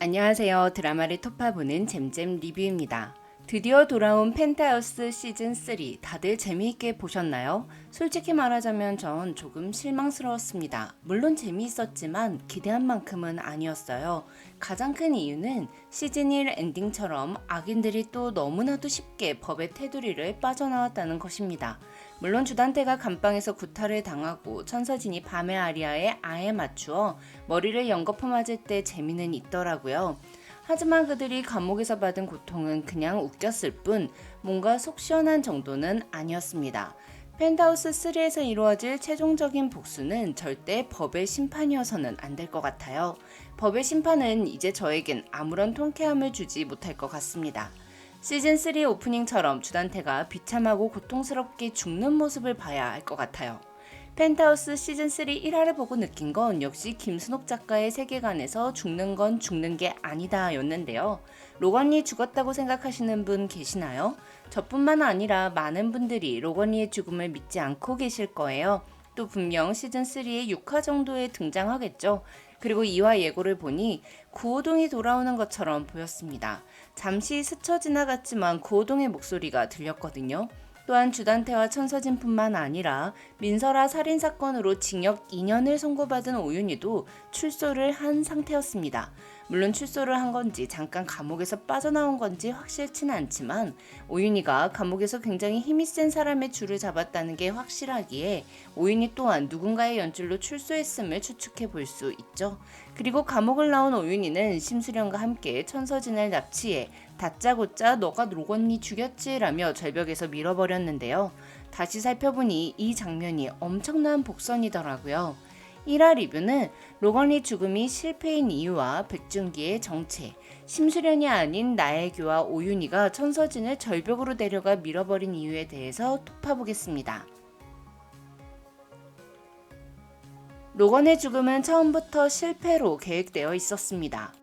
안녕하세요. 드라마를 토파보는 잼잼 리뷰입니다. 드디어 돌아온 펜트하우스 시즌3 다들 재미있게 보셨나요? 솔직히 말하자면 전 조금 실망스러웠습니다. 물론 재미있었지만 기대한 만큼은 아니었어요. 가장 큰 이유는 시즌1 엔딩처럼 악인들이 또 너무나도 쉽게 법의 테두리를 빠져나왔다는 것입니다. 물론 주단태가 감방에서 구타를 당하고 천서진이 밤의 아리아에 아에 맞추어 머리를 연거푸 맞을 때 재미는 있더라고요. 하지만 그들이 감옥에서 받은 고통은 그냥 웃겼을 뿐 뭔가 속 시원한 정도는 아니었습니다. 펜트하우스 3에서 이루어질 최종적인 복수는 절대 법의 심판이어서는 안 될 것 같아요. 법의 심판은 이제 저에겐 아무런 통쾌함을 주지 못할 것 같습니다. 시즌3 오프닝처럼 주단태가 비참하고 고통스럽게 죽는 모습을 봐야 할 것 같아요. 펜트하우스 시즌3 1화를 보고 느낀 건 역시 김순옥 작가의 세계관에서 죽는 건 죽는 게 아니다 였는데요. 로건리 죽었다고 생각하시는 분 계시나요? 저뿐만 아니라 많은 분들이 로건리의 죽음을 믿지 않고 계실 거예요. 또 분명 시즌3의 6화 정도에 등장하겠죠. 그리고 2화 예고를 보니 구호동이 돌아오는 것처럼 보였습니다. 잠시 스쳐 지나갔지만 구호동의 목소리가 들렸거든요. 또한 주단태와 천서진뿐만 아니라 민설아 살인사건으로 징역 2년을 선고받은 오윤희도 출소를 한 상태였습니다. 물론 출소를 한 건지 잠깐 감옥에서 빠져나온 건지 확실치는 않지만 오윤희가 감옥에서 굉장히 힘이 센 사람의 줄을 잡았다는 게 확실하기에 오윤희 또한 누군가의 연줄로 출소했음을 추측해 볼 수 있죠. 그리고 감옥을 나온 오윤희는 심수련과 함께 천서진을 납치해 다짜고짜 너가 로건리 죽였지 라며 절벽에서 밀어버렸는데요. 다시 살펴보니 이 장면이 엄청난 복선이더라고요. 1화 리뷰는 로건리 죽음이 실패인 이유와 백준기의 정체, 심수련이 아닌 나혜교와 오윤희가 천서진을 절벽으로 데려가 밀어버린 이유에 대해서 토파보겠습니다. 로건의 죽음은 처음부터 실패로 계획되어 있었습니다.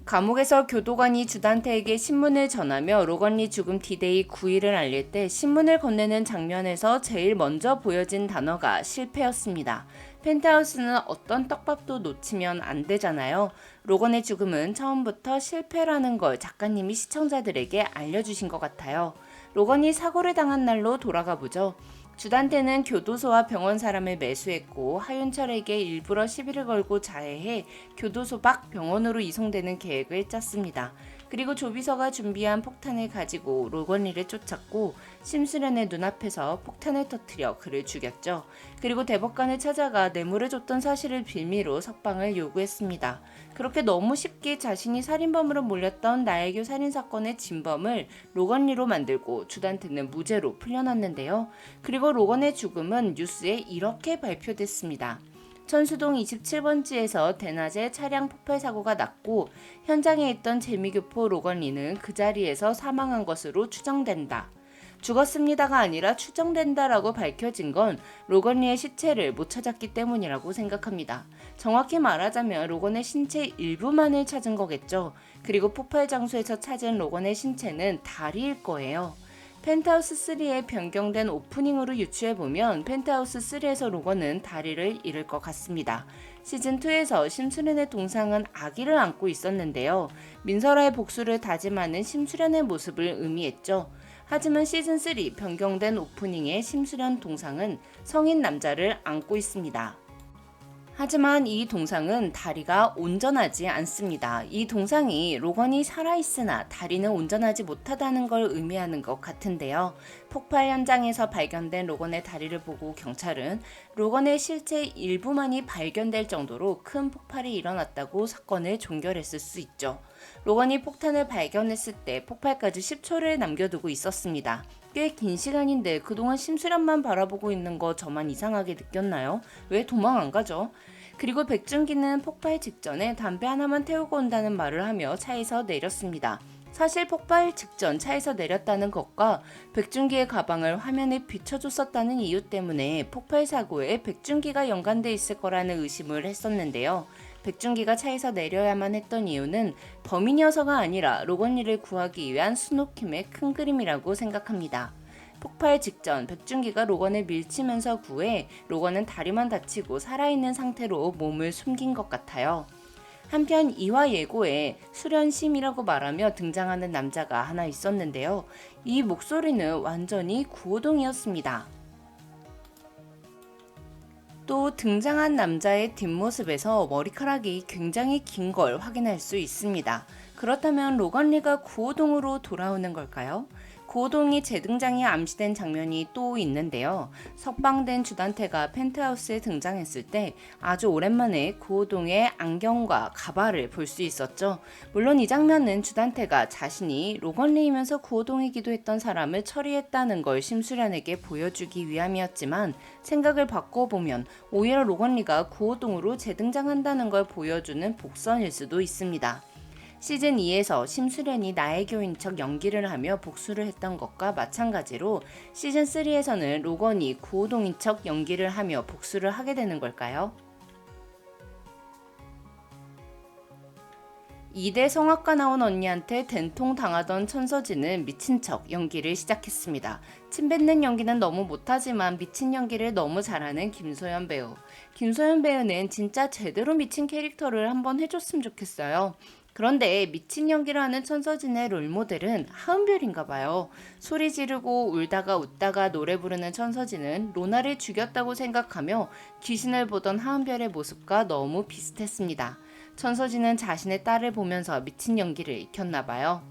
감옥에서 교도관이 주단태에게 신문을 전하며 로건리 죽음 디데이 9일을 알릴 때 신문을 건네는 장면에서 제일 먼저 보여진 단어가 실패였습니다. 펜트하우스는 어떤 떡밥도 놓치면 안 되잖아요. 로건의 죽음은 처음부터 실패라는 걸 작가님이 시청자들에게 알려주신 것 같아요. 로건이 사고를 당한 날로 돌아가 보죠. 주단태는 교도소와 병원 사람을 매수했고 하윤철에게 일부러 시비를 걸고 자해해 교도소 밖 병원으로 이송되는 계획을 짰습니다. 그리고 조비서가 준비한 폭탄을 가지고 로건리를 쫓았고 심수련의 눈앞에서 폭탄을 터뜨려 그를 죽였죠. 그리고 대법관을 찾아가 뇌물을 줬던 사실을 빌미로 석방을 요구했습니다. 그렇게 너무 쉽게 자신이 살인범으로 몰렸던 나혜교 살인사건의 진범을 로건리로 만들고 주단태는 무죄로 풀려났는데요. 그리고 로건의 죽음은 뉴스에 이렇게 발표됐습니다. 천수동 27번지에서 대낮에 차량 폭발 사고가 났고 현장에 있던 재미교포 로건리는 그 자리에서 사망한 것으로 추정된다. 죽었습니다가 아니라 추정된다라고 밝혀진 건 로건리의 시체를 못 찾았기 때문이라고 생각합니다. 정확히 말하자면 로건의 신체 일부만을 찾은 거겠죠. 그리고 폭발 장소에서 찾은 로건의 신체는 다리일 거예요. 펜트하우스 3의 변경된 오프닝으로 유추해보면 펜트하우스 3에서 로건은 다리를 잃을 것 같습니다. 시즌2에서 심수련의 동상은 아기를 안고 있었는데요. 민설아의 복수를 다짐하는 심수련의 모습을 의미했죠. 하지만 시즌3 변경된 오프닝의 심수련 동상은 성인 남자를 안고 있습니다. 하지만 이 동상은 다리가 온전하지 않습니다. 이 동상이 로건이 살아있으나 다리는 온전하지 못하다는 걸 의미하는 것 같은데요. 폭발 현장에서 발견된 로건의 다리를 보고 경찰은 로건의 실체 일부만이 발견될 정도로 큰 폭발이 일어났다고 사건을 종결했을 수 있죠. 로건이 폭탄을 발견했을 때 폭발까지 10초를 남겨두고 있었습니다. 꽤 긴 시간인데 그동안 심수련만 바라보고 있는 거 저만 이상하게 느꼈나요? 왜 도망 안 가죠? 그리고 백준기는 폭발 직전에 담배 하나만 태우고 온다는 말을 하며 차에서 내렸습니다. 사실 폭발 직전 차에서 내렸다는 것과 백준기의 가방을 화면에 비춰줬었다는 이유 때문에 폭발 사고에 백준기가 연관돼 있을 거라는 의심을 했었는데요. 백준기가 차에서 내려야만 했던 이유는 범인이어서가 아니라 로건리를 구하기 위한 순옥힘의 큰 그림이라고 생각합니다. 폭발 직전 백준기가 로건을 밀치면서 구해 로건은 다리만 다치고 살아있는 상태로 몸을 숨긴 것 같아요. 한편 이화 예고에 수련심이라고 말하며 등장하는 남자가 하나 있었는데요. 이 목소리는 완전히 구호동이었습니다. 또 등장한 남자의 뒷모습에서 머리카락이 굉장히 긴 걸 확인할 수 있습니다. 그렇다면 로건리가 구호동으로 돌아오는 걸까요? 구호동이 재등장이 암시된 장면이 또 있는데요. 석방된 주단태가 펜트하우스에 등장했을 때 아주 오랜만에 구호동의 안경과 가발을 볼 수 있었죠. 물론 이 장면은 주단태가 자신이 로건리이면서 구호동이기도 했던 사람을 처리했다는 걸 심수련에게 보여주기 위함이었지만 생각을 바꿔보면 오히려 로건리가 구호동으로 재등장한다는 걸 보여주는 복선일 수도 있습니다. 시즌2에서 심수련이 나혜교인 척 연기를 하며 복수를 했던 것과 마찬가지로 시즌3에서는 로건이 구호동인 척 연기를 하며 복수를 하게 되는 걸까요? 2대 성악과 나온 언니한테 된통 당하던 천서진은 미친 척 연기를 시작했습니다. 침뱉는 연기는 너무 못하지만 미친 연기를 너무 잘하는 김소연 배우. 김소연 배우는 진짜 제대로 미친 캐릭터를 한번 해줬으면 좋겠어요. 그런데 미친 연기를 하는 천서진의 롤모델은 하은별인가 봐요. 소리 지르고 울다가 웃다가 노래 부르는 천서진은 로나를 죽였다고 생각하며 귀신을 보던 하은별의 모습과 너무 비슷했습니다. 천서진은 자신의 딸을 보면서 미친 연기를 익혔나 봐요.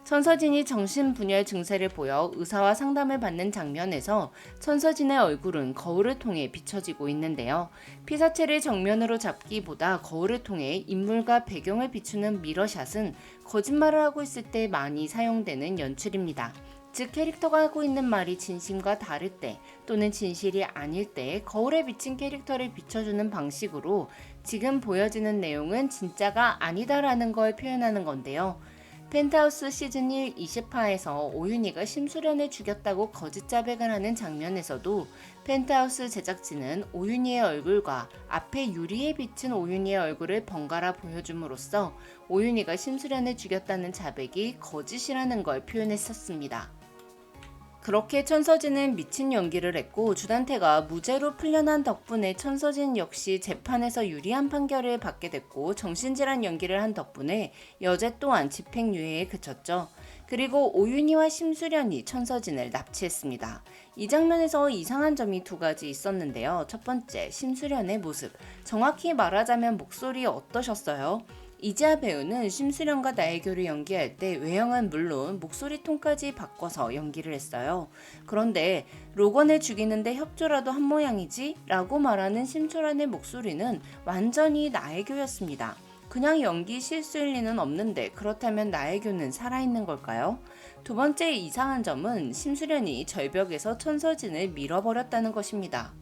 천서진이 정신분열 증세를 보여 의사와 상담을 받는 장면에서 천서진의 얼굴은 거울을 통해 비춰지고 있는데요. 피사체를 정면으로 잡기보다 거울을 통해 인물과 배경을 비추는 미러샷은 거짓말을 하고 있을 때 많이 사용되는 연출입니다. 즉 캐릭터가 하고 있는 말이 진심과 다를 때 또는 진실이 아닐 때 거울에 비친 캐릭터를 비춰주는 방식으로 지금 보여지는 내용은 진짜가 아니다라는 걸 표현하는 건데요. 펜트하우스 시즌1 20화에서 오윤희가 심수련을 죽였다고 거짓 자백을 하는 장면에서도 펜트하우스 제작진은 오윤희의 얼굴과 앞에 유리에 비친 오윤희의 얼굴을 번갈아 보여줌으로써 오윤희가 심수련을 죽였다는 자백이 거짓이라는 걸 표현했었습니다. 그렇게 천서진은 미친 연기를 했고 주단태가 무죄로 풀려난 덕분에 천서진 역시 재판에서 유리한 판결을 받게 됐고 정신질환 연기를 한 덕분에 여제 또한 집행유예에 그쳤죠. 그리고 오윤희와 심수련이 천서진을 납치했습니다. 이 장면에서 이상한 점이 두 가지 있었는데요. 첫 번째, 심수련의 모습. 정확히 말하자면 목소리 어떠셨어요? 이지아 배우는 심수련과 나혜교를 연기할 때 외형은 물론 목소리 톤까지 바꿔서 연기를 했어요. 그런데 로건을 죽이는데 협조라도 한 모양이지? 라고 말하는 심수련의 목소리는 완전히 나혜교였습니다. 그냥 연기 실수일 리는 없는데 그렇다면 나혜교는 살아있는 걸까요? 두 번째 이상한 점은 심수련이 절벽에서 천서진을 밀어버렸다는 것입니다.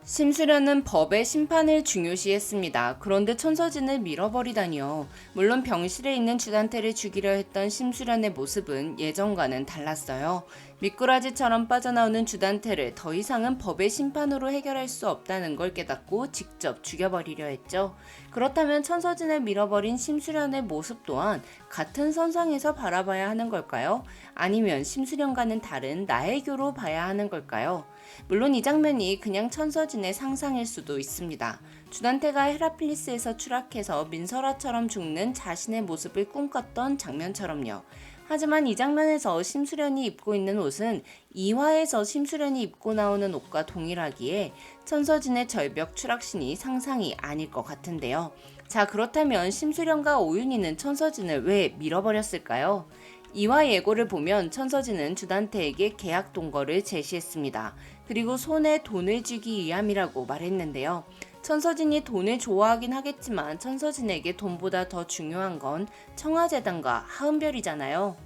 심수련은 법의 심판을 중요시했습니다. 그런데 천서진을 밀어버리다니요. 물론 병실에 있는 주단태를 죽이려 했던 심수련의 모습은 예전과는 달랐어요. 미꾸라지처럼 빠져나오는 주단태를 더 이상은 법의 심판으로 해결할 수 없다는 걸 깨닫고 직접 죽여버리려 했죠. 그렇다면 천서진을 밀어버린 심수련의 모습 또한 같은 선상에서 바라봐야 하는 걸까요? 아니면 심수련과는 다른 나혜교로 봐야 하는 걸까요? 물론 이 장면이 그냥 천서진의 상상일 수도 있습니다. 주단태가 헤라플리스에서 추락해서 민설아처럼 죽는 자신의 모습을 꿈꿨던 장면처럼요. 하지만 이 장면에서 심수련이 입고 있는 옷은 2화에서 심수련이 입고 나오는 옷과 동일하기에 천서진의 절벽 추락신이 상상이 아닐 것 같은데요. 자, 그렇다면 심수련과 오윤희는 천서진을 왜 밀어버렸을까요? 2화 예고를 보면 천서진은 주단태에게 계약 동거를 제시했습니다. 그리고 손에 돈을 주기 위함이라고 말했는데요. 천서진이 돈을 좋아하긴 하겠지만 천서진에게 돈보다 더 중요한 건 청아재단과 하은별이잖아요.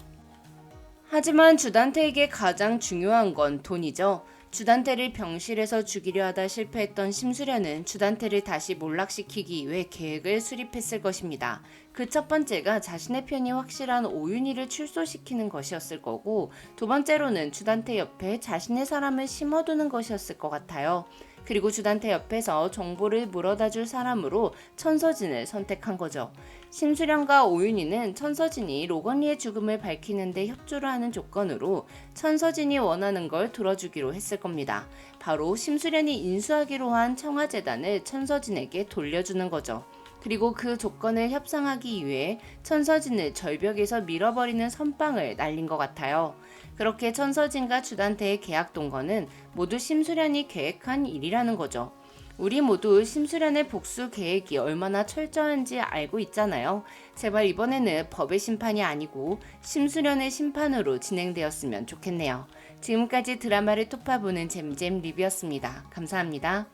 하지만 주단태에게 가장 중요한 건 돈이죠. 주단태를 병실에서 죽이려 하다 실패했던 심수련은 주단태를 다시 몰락시키기 위해 계획을 수립했을 것입니다. 그 첫 번째가 자신의 편이 확실한 오윤희를 출소시키는 것이었을 거고, 두 번째로는 주단태 옆에 자신의 사람을 심어두는 것이었을 것 같아요. 그리고 주단태 옆에서 정보를 물어다줄 사람으로 천서진을 선택한 거죠. 심수련과 오윤희는 천서진이 로건리의 죽음을 밝히는데 협조를 하는 조건으로 천서진이 원하는 걸 들어주기로 했을 겁니다. 바로 심수련이 인수하기로 한 청아재단을 천서진에게 돌려주는 거죠. 그리고 그 조건을 협상하기 위해 천서진을 절벽에서 밀어버리는 선빵을 날린 것 같아요. 그렇게 천서진과 주단태의 계약 동거는 모두 심수련이 계획한 일이라는 거죠. 우리 모두 심수련의 복수 계획이 얼마나 철저한지 알고 있잖아요. 제발 이번에는 법의 심판이 아니고 심수련의 심판으로 진행되었으면 좋겠네요. 지금까지 드라마를 토파보는 잼잼 리뷰였습니다. 감사합니다.